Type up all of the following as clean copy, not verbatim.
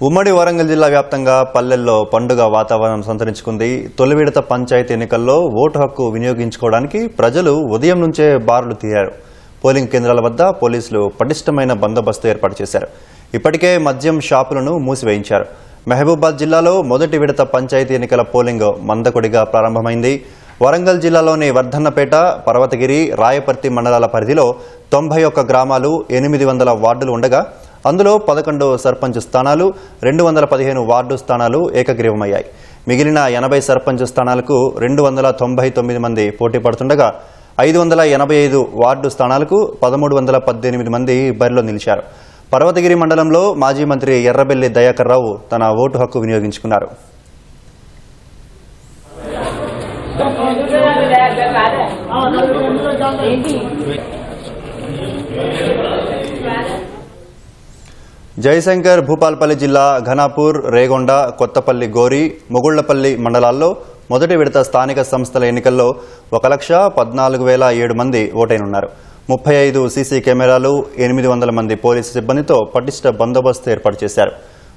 ఉమ్మడి వరంగల్ జిల్లా వ్యాప్తంగా పల్లెల్లో పండుగ వాతావరణం సంతరించుకుంది. తొలి విడత పంచాయతీ ఎన్నికల్లో ఓటు హక్కు వినియోగించుకోవడానికి ప్రజలు ఉదయం నుంచే బారులు తీరారు. పోలింగ్ కేంద్రాల వద్ద పోలీసులు పటిష్టమైన బందోబస్తు ఏర్పాటు చేశారు. ఇప్పటికే మద్యం షాపులను మూసివేయించారు. మహబూబాబాద్ జిల్లాలో మొదటి విడత పంచాయతీ ఎన్నికల పోలింగ్ మందకొడిగా ప్రారంభమైంది. వరంగల్ జిల్లాలోని వర్ధన్నపేట, పర్వతగిరి, రాయపర్తి మండలాల పరిధిలో 91 గ్రామాలు, 800 వార్డులు ఉండగా అందులో 11 సర్పంచ్ స్థానాలు, 215 వార్డు స్థానాలు ఏకగ్రీవమయ్యాయి. మిగిలిన 80 సర్పంచ్ స్థానాలకు 299 మంది పోటీ పడుతుండగా 585 వార్డు స్థానాలకు 1318 మంది బరిలో నిలిచారు. పర్వతగిరి మండలంలో మాజీ మంత్రి ఎర్రబెల్లి దయాకర్ రావు తన ఓటు హక్కు వినియోగించుకున్నారు. జయశంకర్ భూపాల్పల్లి జిల్లా ఘనాపూర్, రేగొండ, కొత్తపల్లి, గోరి, మొగుళ్లపల్లి మండలాల్లో మొదటి విడత స్థానిక సంస్థల ఎన్నికల్లో 1,14,007 మంది ఓటైనున్నారు. 35 సీసీ కెమెరాలు, 800 మంది పోలీసు సిబ్బందితో పటిష్ట బందోబస్తు ఏర్పాటు చేశారు.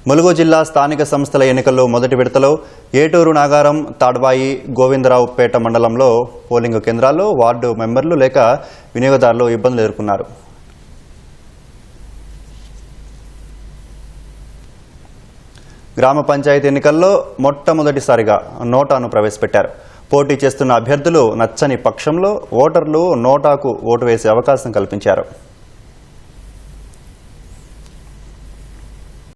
ములుగు జిల్లా స్థానిక సంస్థల ఎన్నికల్లో మొదటి విడతలో ఏటూరు, నాగారం, తాడ్వాయి, గోవిందరావుపేట మండలంలో పోలింగ్ కేంద్రాల్లో వార్డు మెంబర్లు లేక వినియోగదారులు ఇబ్బందులు ఎదుర్కొన్నారు. గ్రామ పంచాయతీ ఎన్నికల్లో మొట్టమొదటిసారిగా నోటాను ప్రవేశపెట్టారు. పోటీ చేస్తున్న అభ్యర్థులు నచ్చని పక్షంలో ఓటర్లు నోటాకు ఓటు వేసే అవకాశం కల్పించారు.